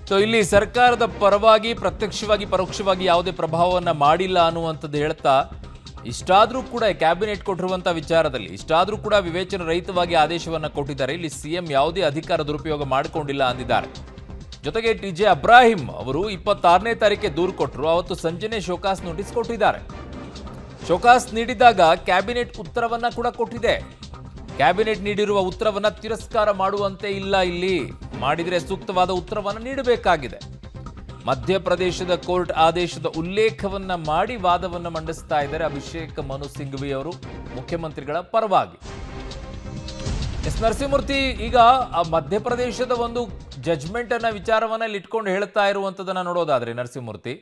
So ಇಲ್ಲಿ ಸರ್ಕಾರದ ಪರವಾಗಿ ಪ್ರತ್ಯಕ್ಷವಾಗಿ ಪರೋಕ್ಷವಾಗಿ ಯಾವುದೇ ಪ್ರಭಾವವನ್ನು ಮಾಡಿಲ್ಲ ಅನ್ನುವಂಥದ್ದು ಹೇಳ್ತಾ ಇಷ್ಟಾದರೂ ಕೂಡ ಕ್ಯಾಬಿನೆಟ್ ಕೊಟ್ಟಿರುವಂಥ ವಿಚಾರದಲ್ಲಿ ಇಷ್ಟಾದರೂ ಕೂಡ ವಿವೇಚನ ರಹಿತವಾಗಿ ಆದೇಶವನ್ನು ಕೊಟ್ಟಿದ್ದಾರೆ. ಇಲ್ಲಿ ಸಿಎಂ ಯಾವುದೇ ಅಧಿಕಾರ ದುರುಪಯೋಗ ಮಾಡಿಕೊಂಡಿಲ್ಲ ಅಂದಿದ್ದಾರೆ. ಜೊತೆಗೆ ಟಿಜೆ ಅಬ್ರಾಹಿಂ ಅವರು 26ನೇ ತಾರೀಕಿಗೆ ದೂರು ಕೊಟ್ಟರು. ಅವತ್ತು ಸಂಜೆನೆ ಶೋಕಾಸ್ ನೋಟಿಸ್ ಕೊಟ್ಟಿದ್ದಾರೆ. ಶೋಕಾಸ್ ನೀಡಿದಾಗ ಕ್ಯಾಬಿನೆಟ್ ಉತ್ತರವನ್ನ ಕೂಡ ಕೊಟ್ಟಿದೆ. ಕ್ಯಾಬಿನೆಟ್ ನೀಡಿರುವ ಉತ್ತರವನ್ನ ತಿರಸ್ಕಾರ ಮಾಡುವಂತೆ ಇಲ್ಲ. ಇಲ್ಲಿ ಮಾಡಿದರೆ ಸೂಕ್ತವಾದ ಉತ್ತರವನ್ನು ನೀಡಬೇಕಾಗಿದೆ. ಮಧ್ಯಪ್ರದೇಶದ ಕೋರ್ಟ್ ಆದೇಶದ ಉಲ್ಲೇಖವನ್ನ ಮಾಡಿ ವಾದವನ್ನು ಮಂಡಿಸ್ತಾ ಇದ್ದಾರೆ ಅಭಿಷೇಕ್ ಮನು ಸಿಂಘವಿ ಅವರು ಮುಖ್ಯಮಂತ್ರಿಗಳ ಪರವಾಗಿ. ಎಸ್ ನರಸಿಂಹಮೂರ್ತಿ, ಈಗ ಆ ಮಧ್ಯಪ್ರದೇಶದ ಒಂದು ಜಜ್ಮೆಂಟ್ ಅನ್ನ ವಿಚಾರವನ್ನ ಇಲ್ಲಿ ಇಟ್ಕೊಂಡು ಹೇಳ್ತಾ ಇರುವಂತದನ್ನ ನೋಡೋದಾದ್ರೆ ನರಸಿಂಹಮೂರ್ತಿ,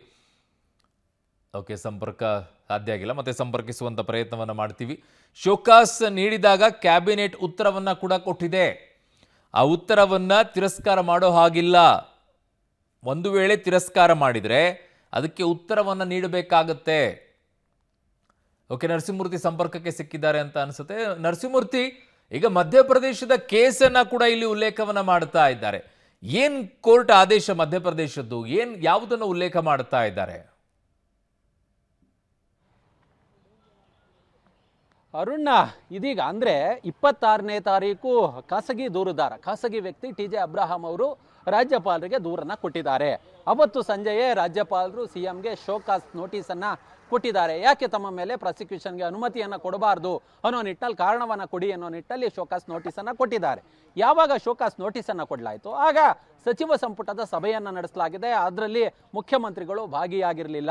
ಓಕೆ, ಸಂಪರ್ಕ ಸಾಧ್ಯ ಆಗಿಲ್ಲ, ಮತ್ತೆ ಸಂಪರ್ಕಿಸುವಂತ ಪ್ರಯತ್ನವನ್ನ ಮಾಡ್ತೀವಿ. ಶೋಕಾಸ್ ನೀಡಿದಾಗ ಕ್ಯಾಬಿನೆಟ್ ಉತ್ತರವನ್ನ ಕೂಡ ಕೊಟ್ಟಿದೆ. ಆ ಉತ್ತರವನ್ನ ತಿರಸ್ಕಾರ ಮಾಡೋ ಹಾಗಿಲ್ಲ. ಒಂದು ವೇಳೆ ತಿರಸ್ಕಾರ ಮಾಡಿದ್ರೆ ಅದಕ್ಕೆ ಉತ್ತರವನ್ನ ನೀಡಬೇಕಾಗತ್ತೆ. ಓಕೆ, ನರಸಿಂಹಮೂರ್ತಿ ಸಂಪರ್ಕಕ್ಕೆ ಸಿಕ್ಕಿದ್ದಾರೆ ಅಂತ ಅನ್ಸುತ್ತೆ. ನರಸಿಂಹಮೂರ್ತಿ, ಈಗ ಮಧ್ಯಪ್ರದೇಶದ ಕೇಸನ್ನ ಕೂಡ ಇಲ್ಲಿ ಉಲ್ಲೇಖವನ್ನ ಮಾಡ್ತಾ ಇದ್ದಾರೆ. ಏನ್ ಕೋರ್ಟ್ ಆದೇಶ ಮಧ್ಯಪ್ರದೇಶದ್ದು, ಯಾವುದನ್ನು ಉಲ್ಲೇಖ ಮಾಡ್ತಾ ಇದ್ದಾರೆ? ಅರುಣ್, ಇದೀಗ ಅಂದರೆ 26ನೇ ತಾರೀಕು ಖಾಸಗಿ ದೂರುದಾರ, ಖಾಸಗಿ ವ್ಯಕ್ತಿ ಟಿಜೆ ಅಬ್ರಾಹಂ ಅವರು ರಾಜ್ಯಪಾಲರಿಗೆ ದೂರನ್ನು ಕೊಟ್ಟಿದ್ದಾರೆ. ಅವತ್ತು ಸಂಜೆಯೇ ರಾಜ್ಯಪಾಲರು ಸಿಎಂಗೆ ಶೋಕಾಸ್ ನೋಟಿಸನ್ನು ಕೊಟ್ಟಿದ್ದಾರೆ. ಯಾಕೆ ತಮ್ಮ ಮೇಲೆ ಪ್ರಾಸಿಕ್ಯೂಷನ್ಗೆ ಅನುಮತಿಯನ್ನು ಕೊಡಬಾರ್ದು ಅನ್ನೋ ನಿಟ್ಟಲ್ಲಿ ಕಾರಣವನ್ನು ಕೊಡಿ ಅನ್ನೋ ನಿಟ್ಟಲ್ಲಿ ಶೋಕಾಸ್ ನೋಟಿಸನ್ನು ಕೊಟ್ಟಿದ್ದಾರೆ. ಯಾವಾಗ ಶೋಕಾಸ್ ನೋಟಿಸನ್ನು ಕೊಡಲಾಯಿತು ಆಗ ಸಚಿವ ಸಂಪುಟದ ಸಭೆಯನ್ನು ನಡೆಸಲಾಗಿದೆ. ಅದರಲ್ಲಿ ಮುಖ್ಯಮಂತ್ರಿಗಳು ಭಾಗಿಯಾಗಿರಲಿಲ್ಲ.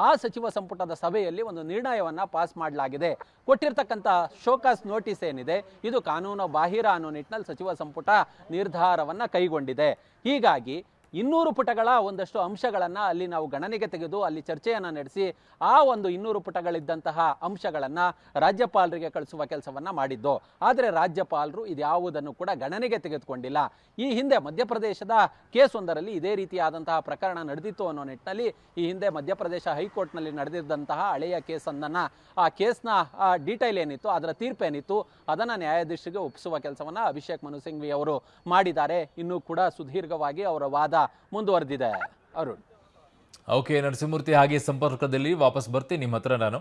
ಆ ಸಚಿವ ಸಂಪುಟದ ಸಭೆಯಲ್ಲಿ ಒಂದು ನಿರ್ಣಯವನ್ನು ಪಾಸ್ ಮಾಡಲಾಗಿದೆ. ಕೊಟ್ಟಿರ್ತಕ್ಕಂಥ ಶೋಕಾಸ್ ನೋಟಿಸ್ ಏನಿದೆ ಇದು ಕಾನೂನು ಬಾಹಿರ ಅನ್ನೋ ನಿಟ್ಟಿನಲ್ಲಿ ಸಚಿವ ಸಂಪುಟ ನಿರ್ಧಾರವನ್ನು ಕೈಗೊಂಡಿದೆ. ಹೀಗಾಗಿ 200 ಪುಟಗಳ ಒಂದಷ್ಟು ಅಂಶಗಳನ್ನು ಅಲ್ಲಿ ನಾವು ಗಣನೆಗೆ ತೆಗೆದು ಅಲ್ಲಿ ಚರ್ಚೆಯನ್ನು ನಡೆಸಿ ಆ ಒಂದು 200 ಪುಟಗಳಿದ್ದಂತಹ ಅಂಶಗಳನ್ನು ರಾಜ್ಯಪಾಲರಿಗೆ ಕಳಿಸುವ ಕೆಲಸವನ್ನು ಮಾಡಿದ್ದು. ಆದರೆ ರಾಜ್ಯಪಾಲರು ಇದ್ಯಾವುದನ್ನು ಕೂಡ ಗಣನೆಗೆ ತೆಗೆದುಕೊಂಡಿಲ್ಲ. ಈ ಹಿಂದೆ ಮಧ್ಯಪ್ರದೇಶದ ಕೇಸ್ ಒಂದರಲ್ಲಿ ಇದೇ ರೀತಿಯಾದಂತಹ ಪ್ರಕರಣ ನಡೆದಿತ್ತು ಅನ್ನೋ ನಿಟ್ಟಿನಲ್ಲಿ ಈ ಹಿಂದೆ ಮಧ್ಯಪ್ರದೇಶ ಹೈಕೋರ್ಟ್ನಲ್ಲಿ ನಡೆದಿದ್ದಂತಹ ಹಳೆಯ ಕೇಸನ್ನು, ಆ ಕೇಸ್ನ ಡೀಟೈಲ್ ಏನಿತ್ತು, ಅದರ ತೀರ್ಪೇನಿತ್ತು, ಅದನ್ನು ನ್ಯಾಯಾಧೀಶರಿಗೆ ಒಪ್ಪಿಸುವ ಕೆಲಸವನ್ನು ಅಭಿಷೇಕ್ ಮನು ಸಿಂಘವಿ ಅವರು ಮಾಡಿದ್ದಾರೆ. ಇನ್ನೂ ಕೂಡ ಸುದೀರ್ಘವಾಗಿ ಅವರ ವಾದ ಮುಂದುವರೆದಿದೆ. ಅರುಣ್, ಓಕೆ ನರಸಿಂಹಮೂರ್ತಿ, ಹಾಗೆ ಸಂಪರ್ಕದಲ್ಲಿ ವಾಪಸ್ ಬರ್ತೀನಿ ನಿಮ್ಮ ಹತ್ರ ನಾನು.